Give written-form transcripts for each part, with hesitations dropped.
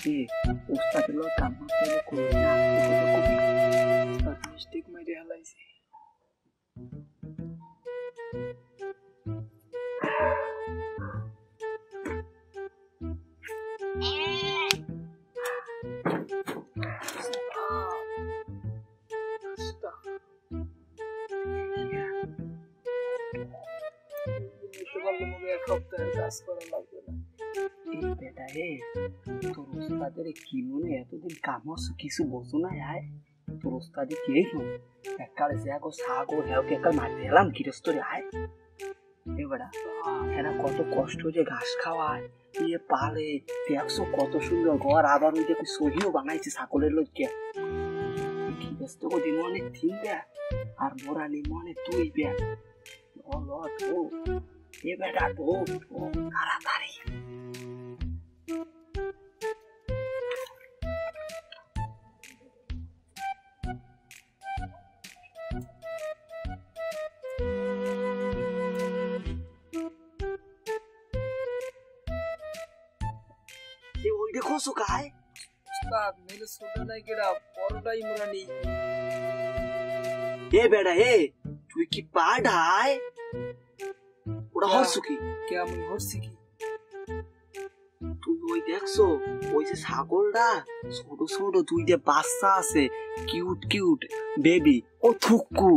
उस्तादले काम केले कोणा उस्ताद मिस्टेक मध्ये हलायचे কি মনে এতদিন কামস কিছু বোঝো না আয় তোর ওস্তাদি কে একালে যাগো সাগো হেওকে একাল মারতে এলাম গৃহস্থরে আয় এবারে এরা কত কষ্ট যে ঘাস খাওয়ায় ইয়ে পালে দেখছো কত সুন্দর ঘর আবার ওই দেখো সহিও বানাইছে ছাগলের লোককে গৃহস্থ দিন অনেক দিন বে আর মোরা নি মনে তুই বে ও এ বেটা ও তাড়াতাড়ি देखो सुखा है उस्ताद मेरे सोडा नहीं गिरा परोटा ही मुरा नहीं ये बेटा ये तू की पाड है उड़ा हर सुखी क्या मैं हर सुखी तू ওই দেখছো ওই যে ছাগলটা ছোট ছোট দুইটা বাচ্চা আছে কিউট কিউট বেবি ও থুকু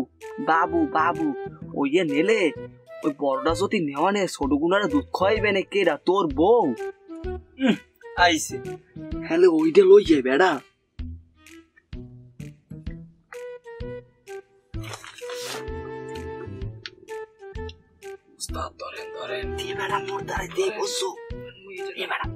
বাবু বাবু ওই নেলে ওই বড়টা যদি নেওয়া নে ছোট গুনারে দুধ খাইবে না কেডা তোর বউ আইছে হ্যালো ওইটা লই যাই বেড়া উস্তাদ ধরেন ধরেন দিয়ে বেড়া মোর দ্বারা দিয়ে বসো এ বেড়া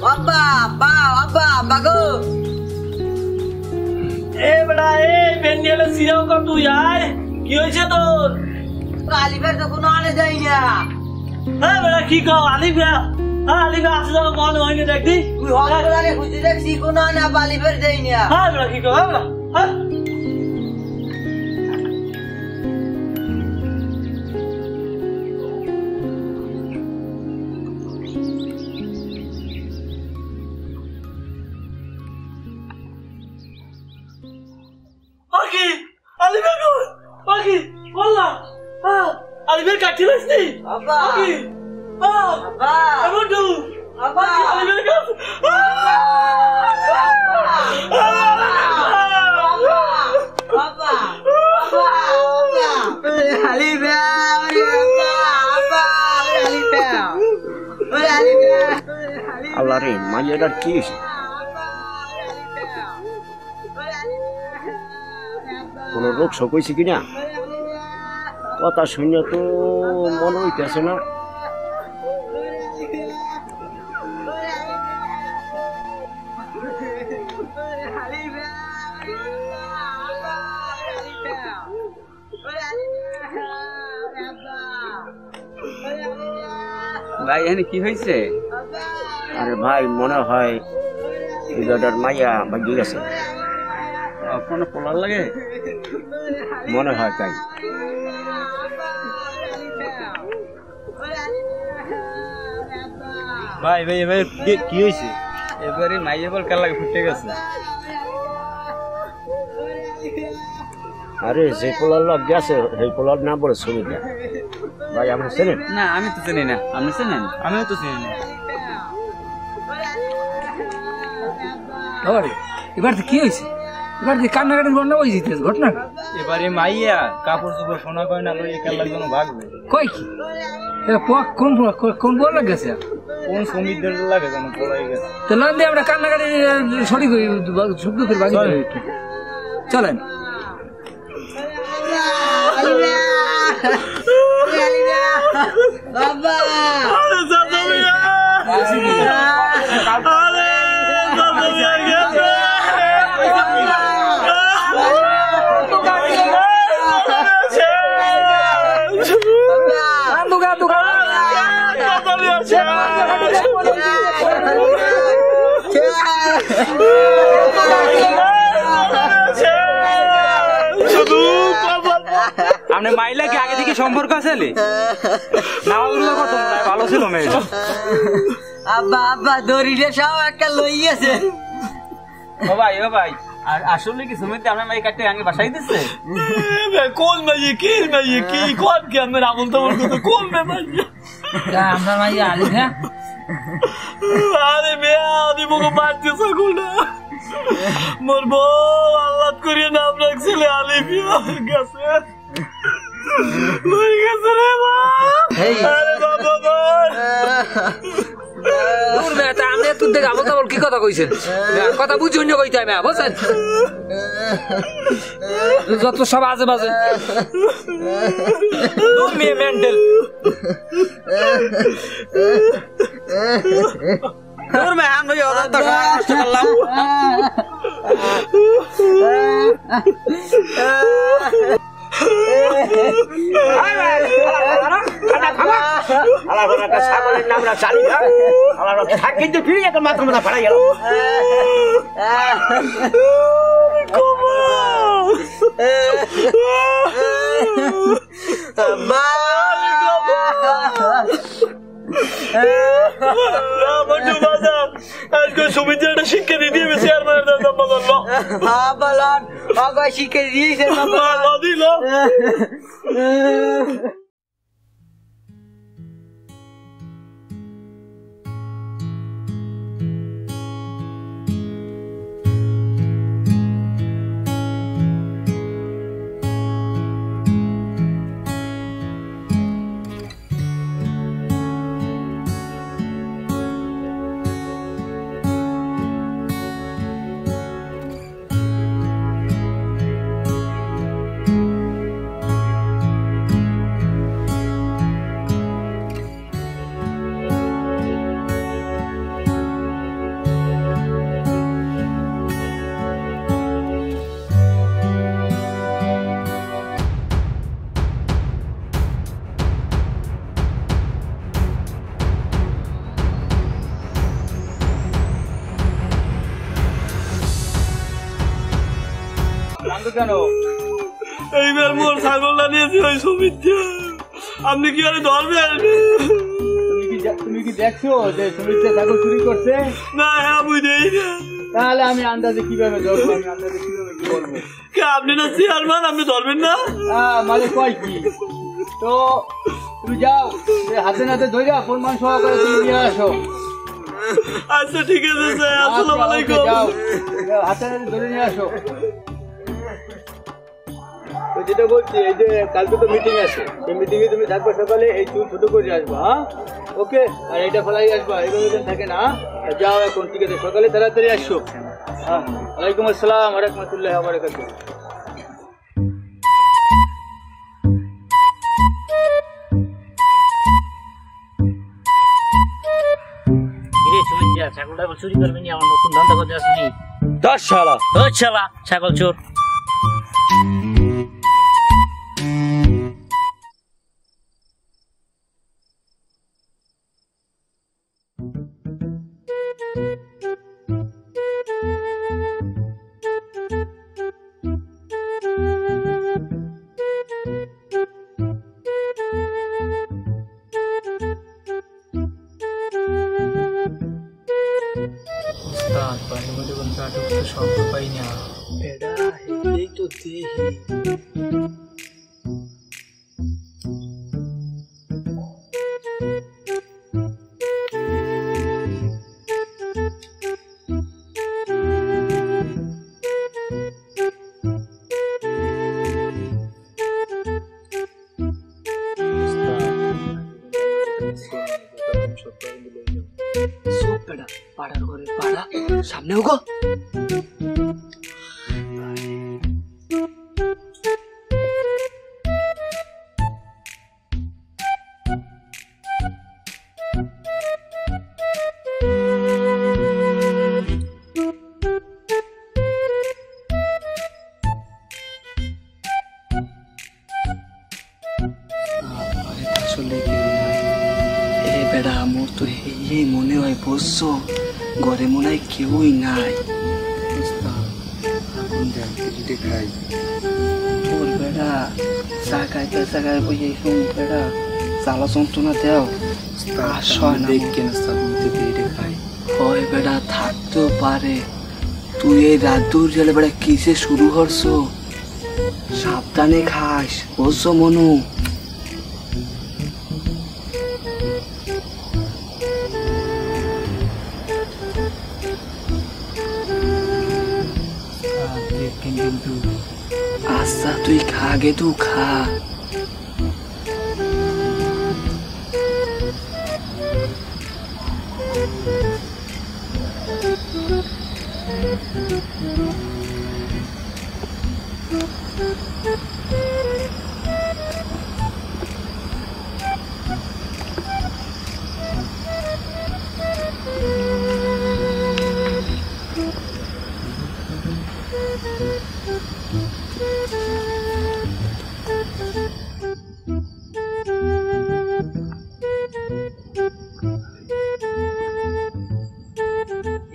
আব্বা আব্বা আব্বা আব্বা গো এ বড়া এ বেন্ডিয়ালে সিরাও কম তুই আয় কি হইছে তোর আলিফের তো কোনো আনে যাই না হ্যাঁ বড়া কি কও আলিফা হ্যাঁ আলিফা আছে তো মনে হয়নি দেখদি তুই হসপিটালে খুঁজে দেখছি কোনো আনে আলিফের যাই না হ্যাঁ বড়া কি কও হ্যাঁ বড়া হ্যাঁ Aliver kaçtı mı? Abba. Abba. Aman dur. Abba. Aliver kaç. Abba. Aliver. আল্লাহ রে মাইয়াটার কি হয়েছে কোন রোগ শোক হয়েছে কিনা কথা শুনে তো মনে হইতেছে না ভাই এখানে কি হয়েছে আরে ভাই মনে হয় ইদাটার মাইয়া ভাগ্য গেছে কোনো পোলার লাগে মনে হয় তাই ভাই ভাই এবার কি হয়েছে এবারে মাইয়া বল কার লাগে ফুটে গেছে আরে যে পোলার লোক গেছে সেই পোলার না বলে শুনি না ভাই আপনি চেনেন না আমি তো চিনি না আপনি চেনেন আমিও তো চিনি না এবার কি হয়েছে এবার কান্নাকাটির ঘটনা ওই জিতেছে ঘটনা এবারে মাইয়া কাপড় চোপড় সোনা গয়না লইয়ে কার লাগে যেন ভাগবে কই কি কোন কোন বল গেছে কোন সমিতির লাগে যেন পলাই গেছে তো লন দিয়ে আমরা কান্নাকাটি সঠিক শুদ্ধ করে বাকি চলেন বাবা আপনি মাইলা কি আগে থেকে সম্পর্ক আছে না কত ভালো ছিল মেয়ে আব্বা আব্বা দড়িটা সব একটা লইয়েছে ও ভাই আর আসলে কি সমিতি আপনার মাই কাটতে আগে বাসাই দিচ্ছে কোন মাইয়ে কি কোন কি আমি রাবণ তো বলতো কোন মাইয়ে আমরা মাই আলি হ্যাঁ আরে মেয়া আমি মুখে মারতে সকলটা মোর বউ আল্লাহ করিয়ে নাম রাখছিলে আলিফিয়া গেছে লই গেছে রে মা আরে বাবা দূর বেটা আমি তুই দেখ আমল তাবল কি কথা কইছেন কথা বুঝি অন্য কইতে আমি বুঝছেন যত সব আজে বাজে দূর মেয়ে মেন্টাল দূর মে আমি ওরা তো নষ্ট করলাম ছাগলের নাম চালি কিন্তু ফিরে একটা মাথা মাথা ফাড়াই গেল সমিতি একটা শিক্ষা দিয়ে দিয়েছে চেয়ারম্যানের দাদা বললো বলন শিখে দিয়েছে দিল কেন? এইবার মোর ছাগলটা নিয়েছি ওই সুমিত্রা, আপনি কি আরে ধরবেন? তুমি কি দেখছো যে সুমিত্রা ছাগল চুরি করছে? না, হ্যাঁ আমি দেই না। তাহলে আমি আন্দাজে কিভাবে ধরবো? আমি আন্দাজে কিভাবে কি বলবো? আপনি না চেয়ারম্যান, আপনি ধরবেন না? মানে কয় কি? তো তুমি যাও, হাতে নাতে ধরে প্রমাণ সহকারে তুমি নিয়ে আসো। আচ্ছা ঠিক আছে স্যার, আসসালামু আলাইকুম। যাও হাতে নাতে ধরে নিয়ে আসো। তো যেটা বলছি, এই যে কালকে তো মিটিং আছে, এই মিটিং এ তুমি থাকবে সকালে, এই চুল ছোট করে আসবা। হ্যাঁ ওকে, আর এটা ফেলাই আসবা, এইভাবে থাকে না। যাও এখন, ঠিক আছে, সকালে তাড়াতাড়ি আসো। হ্যাঁ, ওয়ালাইকুম আসসালাম ওয়া রাহমাতুল্লাহি ওয়া বারাকাতুহু। ছাগলটা চুরি করবি নি? আমার নতুন ধান্দা করতে আসবি? ছাগল চোর। শব্দ পাই না বেড়া, এই তো দেখি পাড়ার ঘরে পাড়া সামনে গো। বেড়া আমার তো এই মনে হয় বসছো ঘরে মনে হয় কেউই নাই। খাই ওর বেড়া চা খাইতে চাগায় বই বেড়া চালা যন্ত্রণা দেও খাই হয় বেড়া থাকতেও পারে। তুই এই রাত দূর গেলে বেড়া কিসে শুরু করছো? সাবধানে খাস বসছো মনু। আচ্ছা তুই খা গে, তুই খা।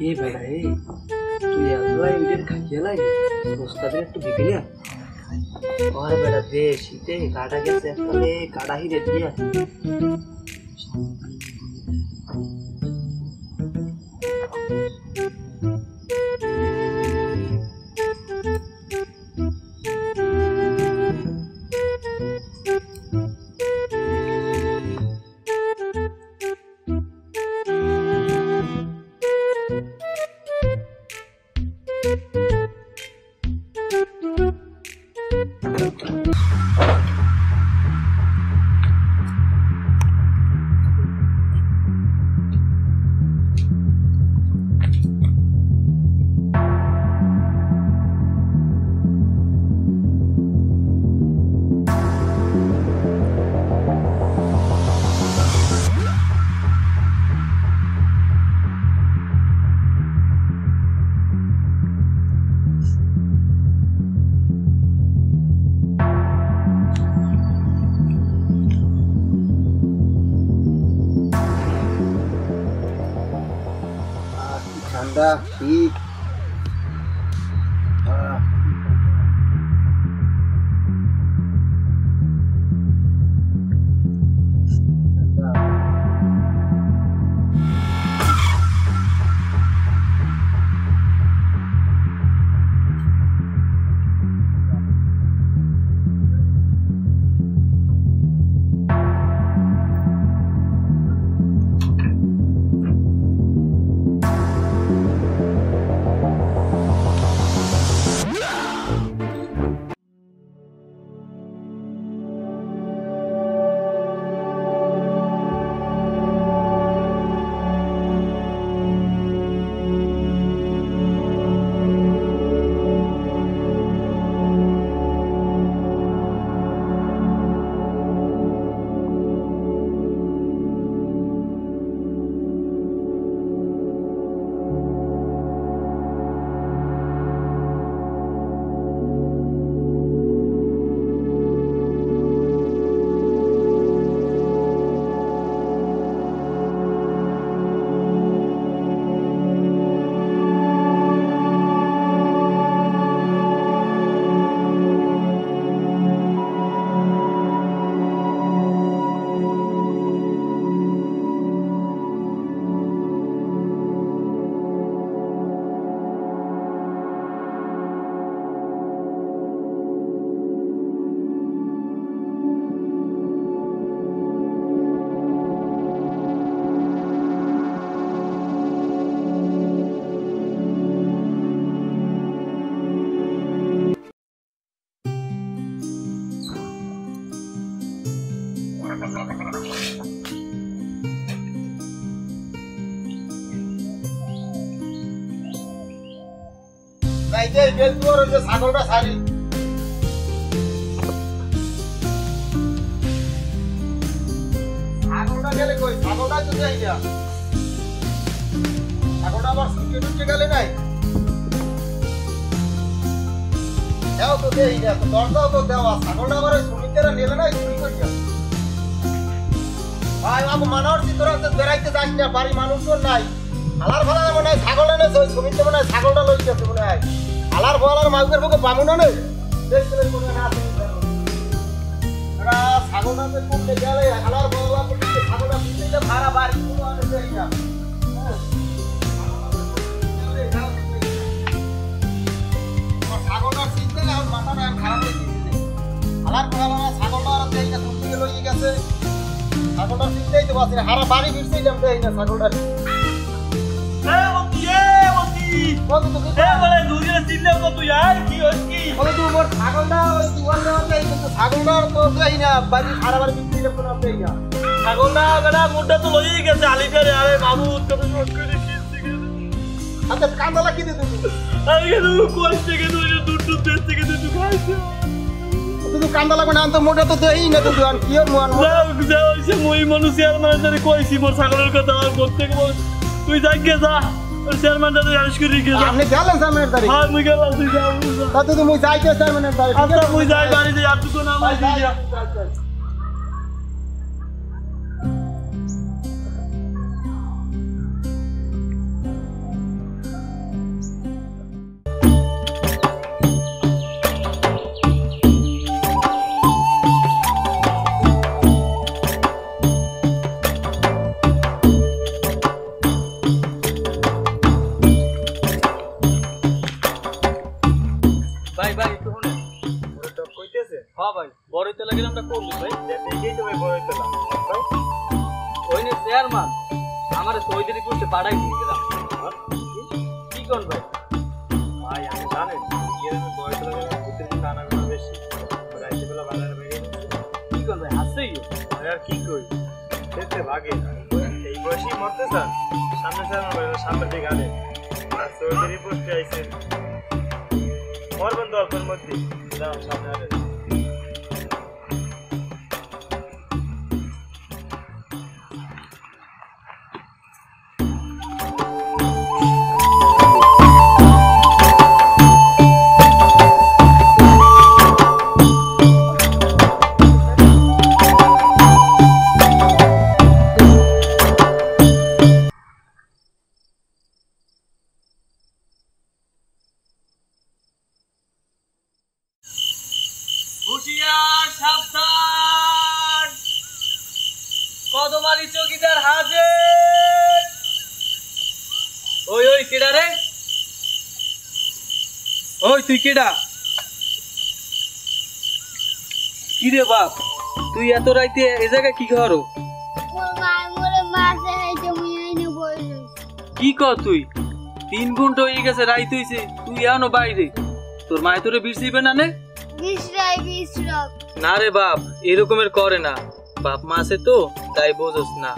এই বেড়া এই তুই একলাই ওইটার খাইয়ে লাগে বস্তাদের একটু দিবি না? ওর বেড়া দে শীতে কাটা গেছে একটালে কাটা হিরে দিয়ে ঠান্ডা শীত এই যে বেল তোর ওই যে ছাগলটা ছাড়ি ছাগলটা গেলে কই ছাগলটা তো যাই না ছাগলটা আবার ছুটে গেলে নাই দাও তো দেই না তো দরজাও তো দেওয়া ছাগলটা আবার সুমিতেরা নেলে নাই চুরি করিয়া ভাই বাবু মানবছি তোরা তো বেড়াইতে যাস না বাড়ি মানুষ তো নাই আলার ভালা মনে হয় ছাগল এনেছে ওই সুমিতে মনে হয় ছাগলটা লই গেছে মনে হয় আলার ভালার মাউকের বুকে বামুন আনে দেখতে মনে হয় না এরা ছাগলটা তো কুমড়ে গেলে আলার ভালা ছাগলটা পিছনে ভাড়া বাড়ি কোনো আনে দেই না ছাগলটা চিনতে না মাথাটা খারাপ হয়ে গেছে আলার ভালা ছাগলটা আর দেই না কুমড়ে লই গেছে ছাগলটা চিনতেই তো পারছি না হারা বাড়ি ফিরছেই যাম দেই না ছাগলটা কান্দা কি কান্দা লাগবে না তো মোটা তো দেই না তো কি মই মানুষ কইছি মোর ছাগলের কথা করতে তুই যাই গে যা চেয়ারম্যান দাদা জানিস করে রেখে যা আপনি গেলেন চেয়ারম্যানের বাড়ি হ্যাঁ মুই গেলাম তুই যাও তাতে তো মুই যাইতে চেয়ারম্যানের বাড়ি আচ্ছা মুই যাই বাড়িতে আর তুই না মাই দিয়া ভাই ভাই একটু শুনে ওরা তো কইতেছে হ্যাঁ ভাই বড়ই তেলা গেলাম আমরা করলি ভাই দেখেই তো ভাই বড়ই তেলা ভাই ওই নে চেয়ারম্যান আমারে সৈদিরি করতে পাড়াই দিয়ে গেলাম কি কোন ভাই ভাই আমি জানেন এর বড়ই তেলা গেলাম ভিতরে নানা গুলো বেশি রাইতে বেলা বাজারে বেরিয়ে কি কোন ভাই হাসছেই আর কি কই দেখতে ভাগে এই বয়সী মরতে স্যার সামনে স্যার সামনে দিকে আলে আর সৈদিরি পোস্টে আইছে और बंदो अपन मत दी जाओ सामने आ रहे হুশিয়ার সাবধান কদমালি চৌকিদার হাজির ওই ওই কেডা রে ওই তুই কেডা কি রে বাপ তুই এত রাইতে এ জায়গায় কি করো কি কর তুই 3 ঘন্টা হয়ে গেছে রাইতে হইছে তুই এখনো বাইরে তোর মায়ে তোরে বিরছিবে না নে না রে বাপ এরকমের করে না বাপ মা আছে তো তাই বোঝস না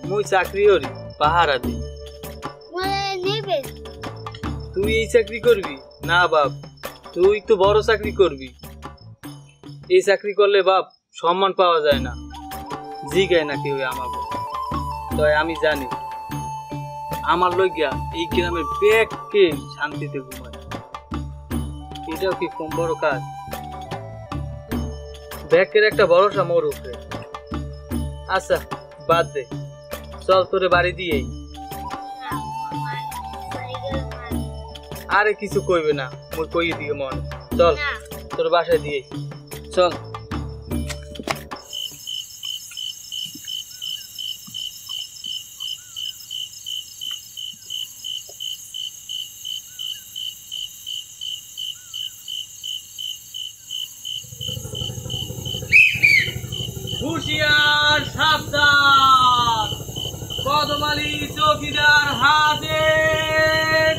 মুই চাকরি করি পাহারা দি তুই এই চাকরি করবি না বাপ তুই তো বড় চাকরি করবি এই চাকরি করলে বাপ সম্মান পাওয়া যায় না জিগায় না কেউ আমাকে তাই আমি জানি আমার লইগা এই গ্রামের ব্যাগকে শান্তিতে ঘুমায় এটাও কি কম বড় কাজ ব্যাগের একটা ভরসা মোর উপরে আচ্ছা বাদ দে চল তোরে বাড়ি দিয়েই আরে কিছু কইবে না মোর কইয়ে দিয়ে মন চল তোর বাসায় দিয়েই চল হুশিয়ার সাবধান কদমালি চৌকিদার হাজির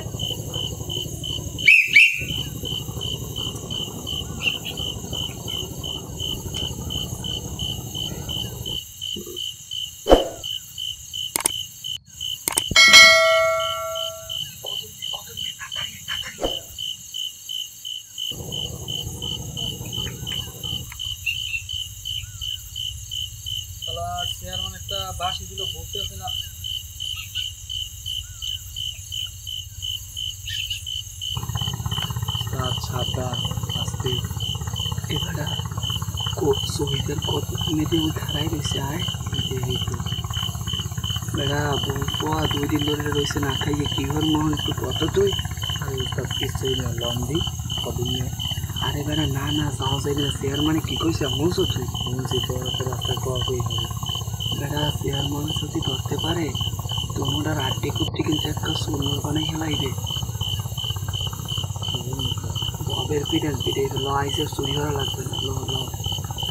বুঝতেছে না। সাবধান আস্তে এবারে শহীদের কত মেয়েতে ধারাই রয়েছে আয় বেড়া বউয়া 2 দিন ধরে রয়েছে না খাইয়ে কি হর মোহন একটু কত তুই আমি সব কিছুই না লম্বি কদিন আরে বেড়া না না যাও যাইবে না শেয়ার মানে কি কইছে শুনছো তুই শুনছি তো রাস্তায় কোয়া কই হবে বেড়া শেয়ার মানে যদি ধরতে পারে তোমরা আড্ডে কুট্টি কিন্তু একটা সুন্দর বানাই হেলাইবে ববের পিঠে পিঠে ল আইসে চুরি করা লাগবে না ল ল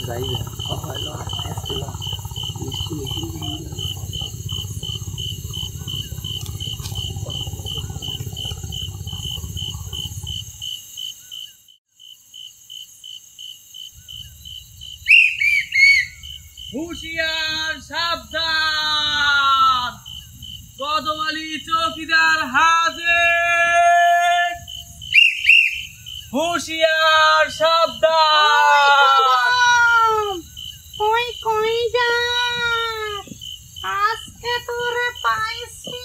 যাইবে হয় ল আস্তে আস্তে ল হুশিয়ার সাবধান কদমালি চৌকিদার হাজির হুশিয়ার সাবধান ওই কই যা আজকে তোরে পাইছি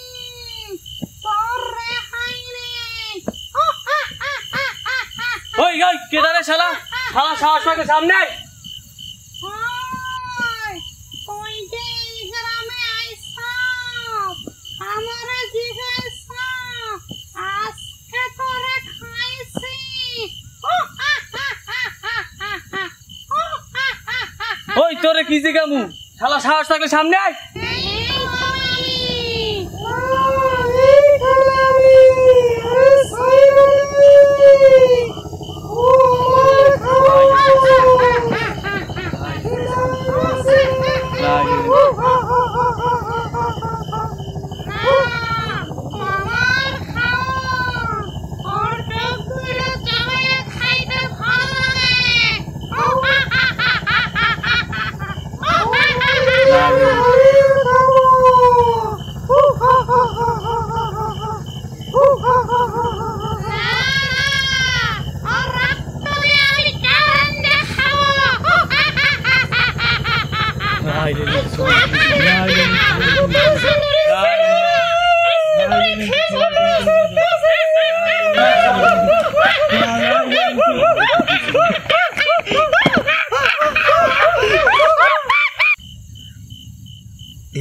তোর রেহাই নেই ওই ওই কেদারে শালা শালা সাহস করে সামনে আয়। কই যে এই গ্রামে আইসা আমারে জিজ্ঞাসা আজকে তোরে খাইছি ওই তোরে কি জিগামু শালা সাহস থাকলে সামনে আয়।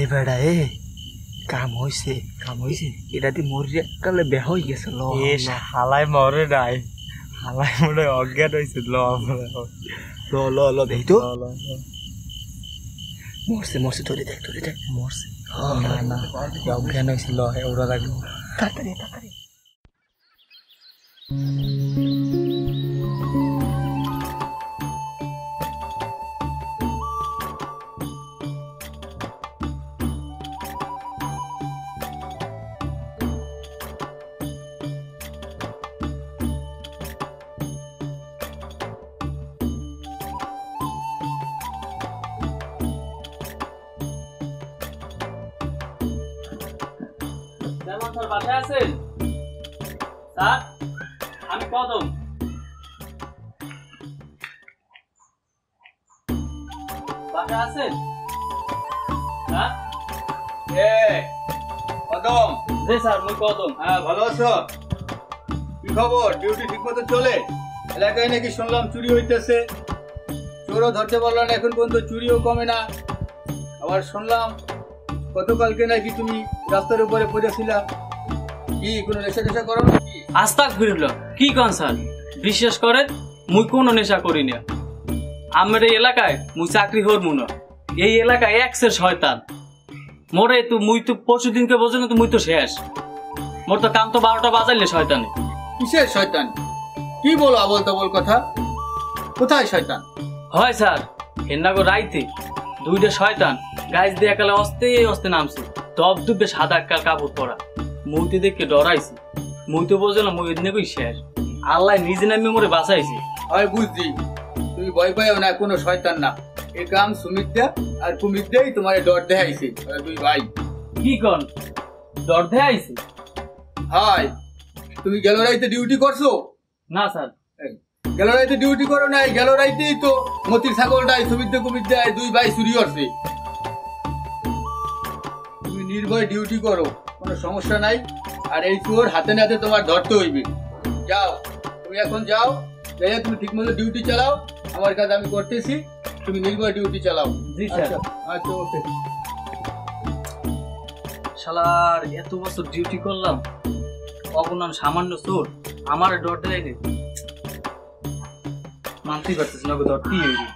এ বেড়া এ কাম হইছে এটা দিয়ে মরিয়া কালে বেহ হয়ে গেছে ল হালাই মরে নাই হালাই মরে অজ্ঞান হয়েছে ল ল ল ল দেই তো মরছে ধরে দেখ মরছে না না অজ্ঞান হয়েছিল ওরা লাগলো তাড়াতাড়ি স্যার বাসায় আছেন স্যার আমি কদম বাসায় আছেন স্যার কদম জি স্যার মুই কদম হ্যাঁ ভালো আছো কি খবর ডিউটি ঠিক মতো চলে এলাকায় নাকি শুনলাম চুরি হইতেছে চোরও ধরতে পারলো না এখন পর্যন্ত চুরিও কমে না আবার শুনলাম গতকালকে নাকি তুমি রাস্তার উপরে পড়েছিলা কি কোনো নেশা করো নাকি আস্তাগফিরুল্লাহ কি কোন স্যার বিশ্বাস করেন মুই কোনো নেশা করি না আমার এই এলাকায় মুই চাকরি করবো না এই এলাকায় এক্সের শয়তান মোরে তো মুই তো পরশু দিনকে বোঝো না তো মুই তো শেষ মোর তো কাম তো 12টা বাজাইলে শয়তানে কিসের শয়তান কি বলো আবল তাবল কথা কোথায় শয়তান হয় স্যার হেন্নাগো রাইতে দুইটা শয়তান গাছ দিয়ে একালে অস্তে নামছে তব দুবে সাদা কাল কাপড় পরা মুইতে দেখে ডরাইছি মুই তো বোঝো না মুই এদিনে কই শেষ আল্লাহ নিজে নামে মোরে বাঁচাইছে হয় বুঝছি তুমি ভয় পাইও না কোনো শয়তান না এই কাম সুমিতদা আর কুমিতদাই তোমার ডর দেখাইছে দুই ভাই কি কন ডর দেয়া আইছে হাই তুমি গেল রাইতে ডিউটি করছো না স্যার গেল রাইতে ডিউটি করো নাই গেল রাইতেই তো মতির ছাগলটাই সুমিতদা কুমিতদা দুই ভাই চুরি করছে নির্ভয় ডিউটি করো, কোনো সমস্যা নাই। আর এই চোর হাতে নাতে তোমার ধরতে হইবে। যাও, তুমি এখন যাও, যাইয়া তুমি ঠিকমতো ডিউটি চালাও। আমার কাজ আমি করতেছি, তুমি নির্ভয় ডিউটি চালাও। জি স্যার। আচ্ছা ওকে। শালার এত বছর ডিউটি করলাম, অগণন সামান্য চোর আমার ডর দেয় রে। মানতেই পারতেছি না, ধরতেই হইবে।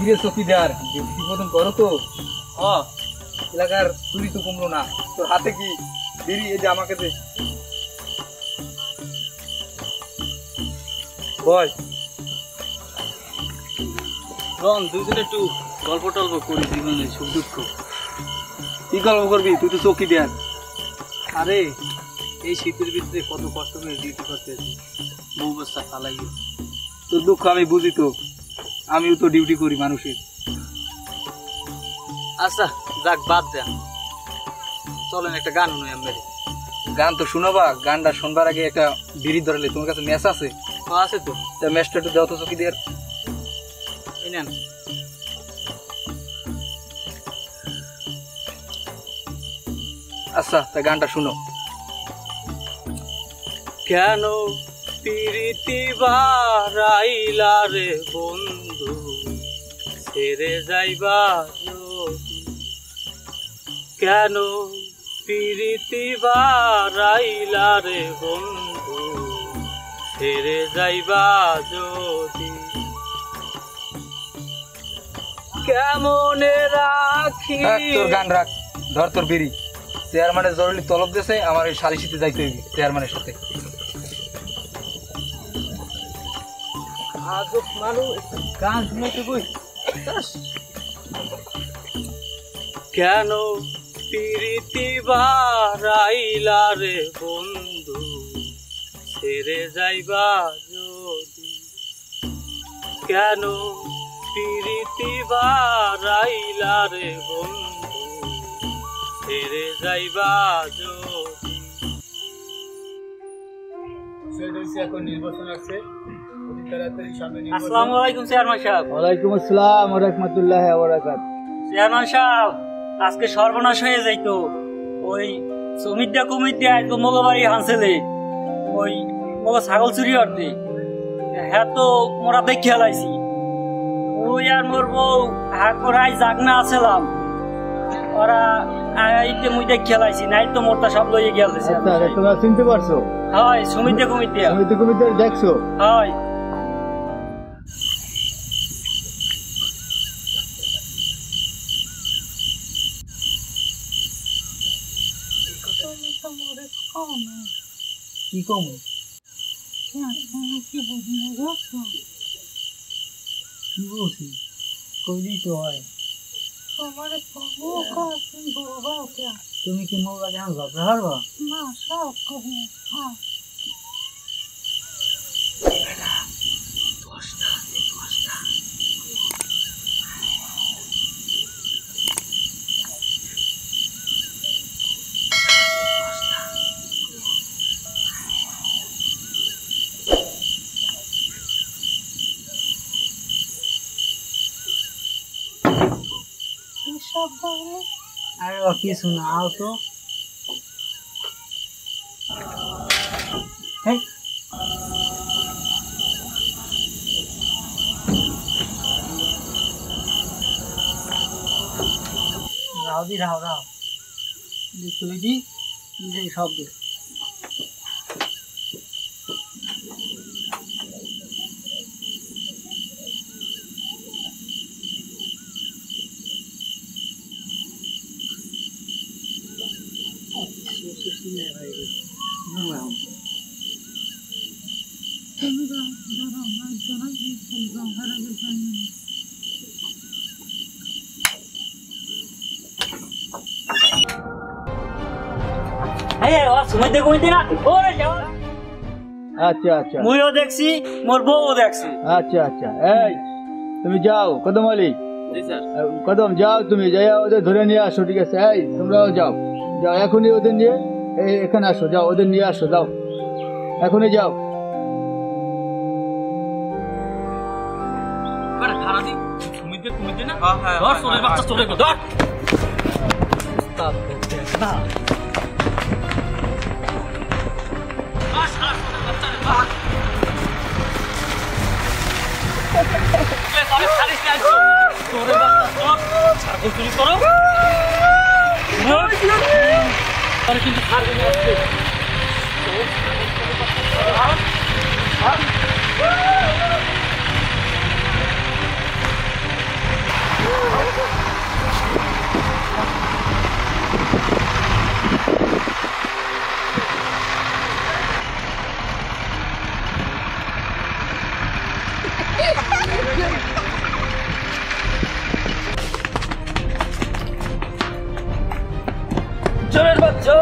ধীরে চকিদার, ডিউটি মতন করো তো। এলাকার চুরি তো কমলো না। তোর হাতে কি বিড়ি? এই যে আমাকে দে। বল রন, দুইজনে একটু গল্প টল্প করি জীবনে সুখ দুঃখ। কি গল্প করবি? তুই তো চকিদার। আরে এই শীতের ভিতরে কত কষ্ট করে ডিউটি করতে আছি, বউ বাচ্চা ফালাই। তোর দুঃখ আমি বুঝি তো, আমিও তো ডিউটি করি মানুষের। আচ্ছা যাক, বাদ দেন, চলেন একটা গান শুনি আমরা। গান তো শোনাবা, গানটা শুনবার আগে একটা বিড়ি ধরালে। তোমার কাছে ম্যাচ আছে? আছে তো। ম্যাচটা একটু দাও তো চকিদার। এই নেন। আচ্ছা, তা গানটা শুনো। কেন প্রীতি বারাইলা রে বন্ধু, ছেড়ে যাইবা যদি। কেন প্রীতি বারাইলা রে বন্ধু, ছেড়ে যাইবা যদি। কেমনে রাখি। তোর গান রাখ, ধর তোর বিড়ি। চেয়ারম্যানের জরুরি তলব দিয়েছে, আমার এই সালিশিতে যাইতে হইবে চেয়ারম্যানের সাথে। গান শুনতে বই। কেন প্রীতি বারাইলা রে বন্ধু, ছেড়ে যাইবা যদি। কেন প্রীতি বারাইলা রে বন্ধু, ছেড়ে যাইবা যদি। এখন নির্বাচন আছে, অতি তাড়াতাড়ি সামনে নির্বাচন। আসসালামু আলাইকুম চেয়ারম্যান সাহেব। ওয়ালাইকুম আসসালাম ওয়া রাহমাতুল্লাহি ওয়া বারাকাতুহু। চেয়ারম্যান সাহেব, আজকে সর্বনাশ হয়ে যাইতো। ওই সমিদ্যা কমিদ্যা আজকে মগবাড়ি হানছেলে, ওই মগ ছাগল চুরি করতে। হ্যাঁ তো মোরা দেখে খেলাইছি। ওই আর মোর বউ হাত করাই জাগনা আছিলাম, ওরা আইতে মুই দেখে খেলাইছি, নাই তো মোরটা সব লইয়ে গেছে। তোমরা চিনতে পারছো? হয় সমিদ্যা কমিদ্যা। তুমি দেখছো? হয়। কি কম? কি বলছি? কইলি তো হয়। তুমি কি মোর কাছে ঝগড়া হারবা? না, সব করি। হ্যাঁ, সব বাইরে। আরে ও কিছু না, আও তো। হেই, রাও দি, রাও রাও তুই দি শব্দ। আচ্ছা আচ্ছা মুইও দেখছি মোর বউও দেখছি। আচ্ছা আচ্ছা এই তুমি যাও কদম আলী, কদম যাও, তুমি যাইয়া ওদের ধরে নিয়ে আসো, ঠিক আছে? এই তোমরাও যাও, যাও এখনই ওদের নিয়ে এখানে আসো, যাও ওদের নিয়ে আসো, যাও এখনই যাও। কিন্তু ছাড়বে না। চোরের বাচ্চা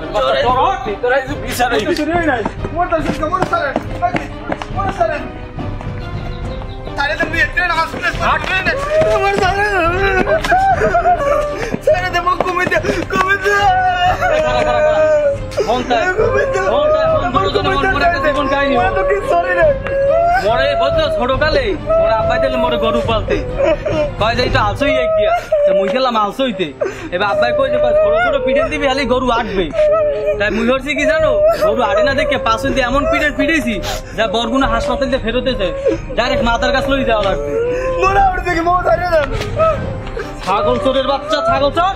তোরা কিছু বিচার ছোটকালে ওরা আব্বাই দিলে মোরে গরু পালতে কয় যে এটা আলসই এক দিয়া মুই খেলাম আলসইতে। এবার আব্বাই কই যে ছোট ছোট পিঠে দিবি খালি গরু আটবে। তাই মুই হচ্ছি কি জানো, গরু আটে না দেখে পাঁচন দিয়ে এমন পিঠেছি যা বরগুনা হাসপাতাল দিয়ে ফেরতেছে ডাইরেক্ট মাথার কাছ লই যাওয়া লাগবে। ছাগল চোরের বাচ্চা, ছাগল চোর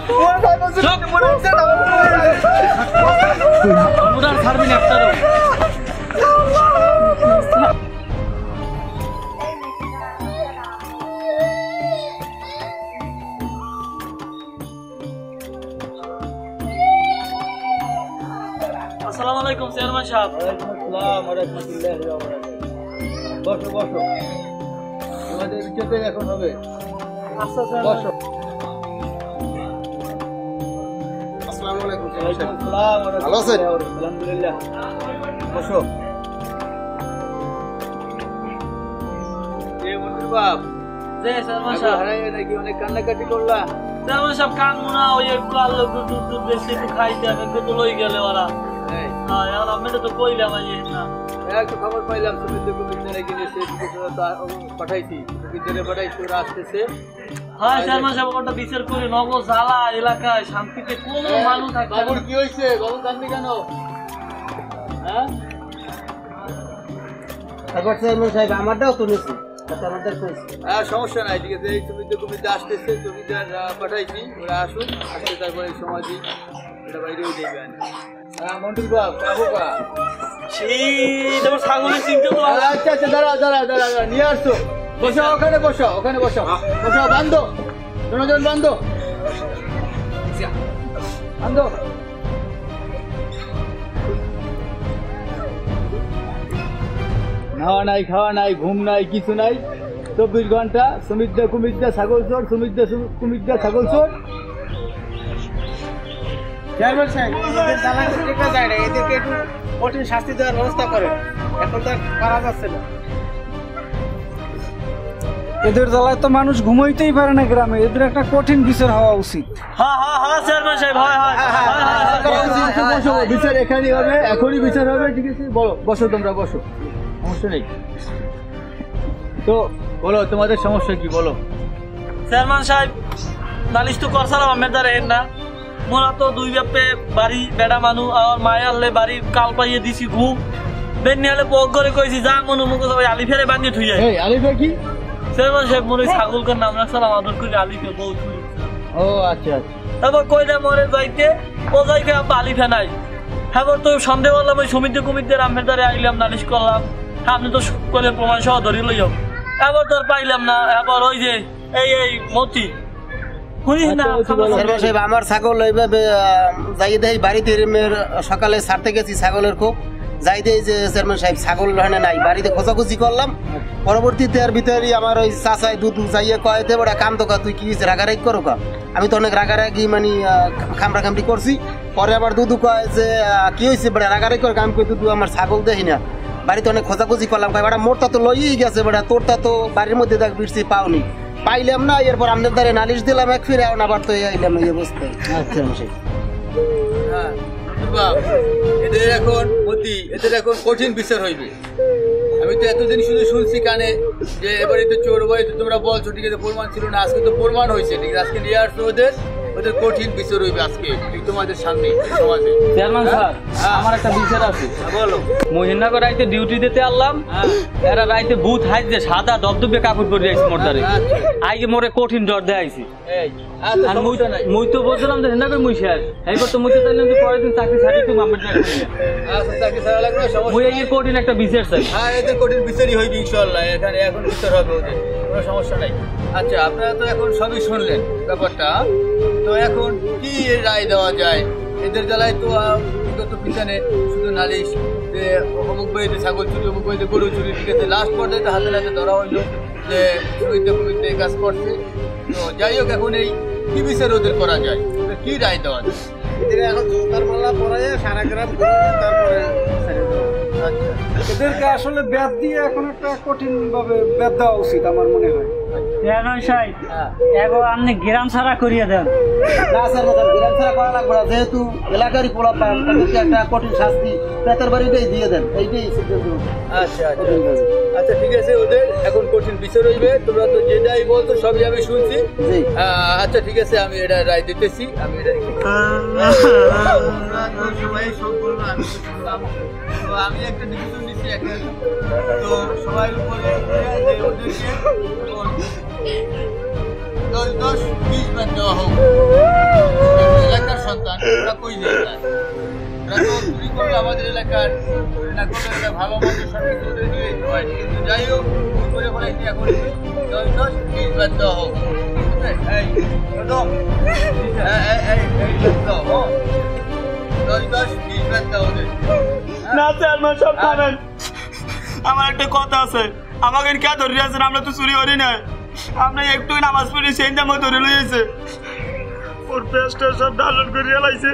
ছাড়বি না একটা। আসসালামু আলাইকুম চেয়ারম্যান সাহেব। ওয়ালাইকুম আসসালাম ওয়া রাহমাতুল্লাহি ওয়া বারাকাতুহু। বসো বসো, তোমাদের বিচারটা এখন হবে। আচ্ছা স্যার বসো। আসসালামু আলাইকুম। আসসালাম ওয়া ভালো আছেন? আলহামদুলিল্লাহ। বসো। কে মন্দির বাপ? জি চেয়ারম্যান সাহেব। হারাই নাকি অনেক কান্নাকাটি করলা? চেয়ারম্যান সাহেব কান মুনা ওই একটু আলো দুধ বেশি একটু খাইতে একটু তো লই গেলে ওরা। এই হ্যাঁ এখন আমি তো কইলাম আজ না একটু খবর পাইলাম তুমি তো কুমিল্লার এগিয়ে এসে পাঠাইছি, কুমিল্লারে পাঠাইছি, ওরা আসতেছে। হ্যাঁ চেয়ারম্যান সাহেব ওটা বিচার করে নগর জ্বালা এলাকায় শান্তিতে কোনো মানুষ থাকবে বাবুর কি হয়েছে? বাবু কান্দি কেন? হ্যাঁ একবার চেয়ারম্যান সাহেব আমারটাও তুলেছি, আমাদের হ্যাঁ সমস্যা নাই, ঠিক আছে। এই তুমি তো কুমিল্লা আসতেছে, তুমি পাঠাইছি, ওরা আসুন, আসতে তারপরে এই সময় দিই, এটা বাইরেও দেবেন। হ্যাঁ মন্টুর বাপ, কাকু কা সেই তোমার ছাগলের চিন্তা তো আচ্ছা আচ্ছা, দাঁড়া দাঁড়া দাঁড়া দাঁড়া, নিয়ে আসছো। বসো ওখানে, বসো ওখানে, বসো বসো, বান্ধো দুজন, বান্ধো বান্ধো। খাওয়া নাই, খাওয়া নাই, ঘুম নাই, কিছু নাই, 24 ঘন্টা সুমিদ্রা কুমিদ্রা ছাগল চোর, সুমিদ্রা কুমিদ্রা ছাগল চোর। চেয়ারম্যান সাহেব এদের জ্বালা টেকা যায় না, এদেরকে একটু কঠিন শাস্তি দেওয়ার ব্যবস্থা করেন, এখন তো পারা যাচ্ছে না। এদের জ্বালায় তো মানুষ ঘুমাইতেই পারে না গ্রামে, এদের একটা কঠিন বিচার হওয়া উচিত। হ্যাঁ হ্যাঁ হ্যাঁ চেয়ারম্যান সাহেব, হয় হয় বসো, বিচার এখানেই হবে, এখনই বিচার হবে, ঠিক আছে? বলো, বসো তোমরা, বসো, সমস্যা নেই। তো বলো তোমাদের সমস্যা কি, বলো। চেয়ারম্যান সাহেব নালিশ তো করছিলাম আমার দ্বারা এর না, মোরা তো দুই ব্যাপে বাড়ি বেড়া মানুষ আর মায়ের আনলে বাড়ি কাল পাইয়ে দিছি ঘুম বেনি হলে পক করে কইছি যা মনু মুখ সবাই আলি ফেরে বানিয়ে থুই যায়। এই আলিফা কি? চেয়ারম্যান সাহেব মনে ছাগলকার নাম রাখছিলাম আদর করে আলিফে বউ থুই। ও আচ্ছা আচ্ছা। তারপর কইলে মরে যাইতে ও যাইতে আব্বা আলিফে নাই। হ্যাঁ তো সন্দেহ করলাম ওই সমিতি কুমিরদের আমের দ্বারা আইলাম, নালিশ করলাম, আপনি তো করে প্রমাণ সহ ধরে লইও। এবার তো আর পাইলাম না। এবার ওই যে এই মতি চেয়ারম্যান সাহেব আমার ছাগল এইভাবে যাই দেই বাড়িতে সকালে ছাড়তে গেছি ছাগলের খুব যাই দেই যে চেয়ারম্যান সাহেব ছাগল ওখানে নাই বাড়িতে খোঁজাখুঁজি করলাম পরবর্তীতে এর ভিতরে আমার ওই চাচাই দুধ যাইয়ে কয়েতে বড় কাম তো তুই কি রাগারাগি করো কা আমি তো অনেক রাগারাগি মানে খামড়াখামড়ি করছি পরে আবার দুধু কয় যে কি হয়েছে বড় রাগারাগি করে কাম করে দুধু আমার ছাগল দেখি না বাড়িতে অনেক খোঁজাখুঁজি করলাম কয় বড় মোরটা তো লইই গেছে বড় তোরটা তো বাড়ির মধ্যে দেখ বিরছি পাওনি পাইলাম না এরপর আমাদের দ্বারে নালিশ দিলাম এক ফিরে আবার তো আইলাম এই অবস্থায় আচ্ছা এদের এখন কঠিন বিচার হইবে আমি তো এতদিন শুধু শুনছি কানে যে এবারে তো চোর ভাই তো তোমরা বলছো ঠিক আছে প্রমাণ ছিল না আজকে তো প্রমাণ হয়েছে ঠিক আছে আজকে নিয়ে আসছো ওদের কঠিন বিচার হইবে আজকে তোমাদের সামনে সমাজে চেয়ারম্যান স্যার আমার একটা বিচার আছে বলো মহিনাগর রাইতে ডিউটি দিতে আনলাম এরা রাইতে বুথ হাইতে সাদা দবদবে কাপড় পরে আইছি মোরদারে আইগে মোরে কঠিন জ্বর দেয় আইছি আর মুই তো বলছিলাম যে হেনা করে মুই শেষ এইবার তো মুইতে চাইলাম যে পরের দিন চাকরি ছাড়ি তুমি আমার আচ্ছা চাকরি ছাড়া লাগবে সমস্যা মুই এই কঠিন একটা বিচার চাই হ্যাঁ এদের কঠিন বিচারই হইবে ইনশাআল্লাহ এখানে এখন বিচার হবে ওদের কোনো সমস্যা নাই আচ্ছা আপনারা তো এখন সবই শুনলেন ব্যাপারটা তো এখন কি রায় দেওয়া যায় এদের জ্বালায় তো বিগত পিছনে শুধু নালিশ যে অমুক বাড়িতে ছাগল চুরি অমুক বাড়িতে গরু চুরি ঠিক আছে লাস্ট পর্যায়ে হাতে নাতে ধরা হইলো যে কমিতে এই কাজ করছে তো যাই হোক এখন এই কি বিচার ওদের করা যায় কি রায় দেওয়া যায় এখন জোতার মালা পরায় সারা গ্রাম তারপরে এদেরকে আসলে ব্যাট দিয়ে এখন একটা কঠিন ভাবে ব্যাট দেওয়া উচিত আমার মনে হয় আপনি গ্রাম ছাড়া করিয়ে দেন না স্যার গ্রাম ছাড়া করা লাগবে না যেহেতু এলাকারই পোলা পান তাদেরকে একটা কঠিন শাস্তি পেতের বাড়িটাই দিয়ে দেন এইটাই সিদ্ধান্ত আচ্ছা আচ্ছা ঠিক আছে ওদের এখন কঠিন বিচার হইবে তোমরা তো যেটাই বলতো সবই আমি শুনছি আচ্ছা ঠিক আছে আমি এটা রায় দিতেছি আমি এটা সবাই সব বলবো আমি তো শুনলাম তো আমি একটা ডিসিশন নিচ্ছি একটা তো সবাই উপরে যে ওদেরকে 10-20 বার দেওয়া হোক এলাকার সন্তান ওরা কই যায় ওরা তো চুরি করলে আমাদের এলাকার না করলে একটা ভালো মন্দ সব কিছু ওদের দিয়ে হয় কিন্তু যাই হোক করে বলাইছি এখন 10-20 বার দেওয়া হোক এই একদম না চেয়ারম্যান সব থামেন আমার একটা কথা আছে আমাকে কে ধরে আছেন আমরা তো চুরি করি না আমরা একটু নামাজ পড়ি সেই দামও ধরে লইছে ওর পেস্টটা সব ডাউনলোড করে লাইছে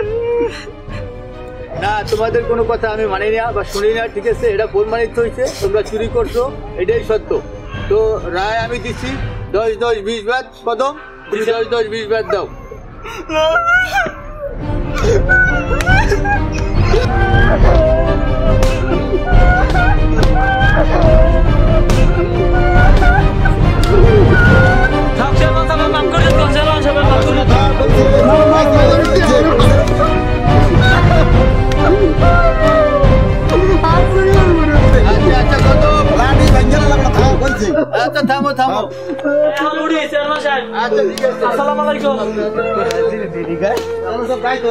না তোমাদের কোনো কথা আমি মানি না বা শুনি না ঠিক আছে এটা প্রমাণিত হয়েছে তোমরা চুরি করছো এটাই সত্য তো রায় আমি দিচ্ছি 10-20 বার কদম 10-20 বার দাও আচ্ছা থামো আচ্ছা ঠিক আছে আসসালামু আলাইকুম দিদি গাই আমরা সব গাই তো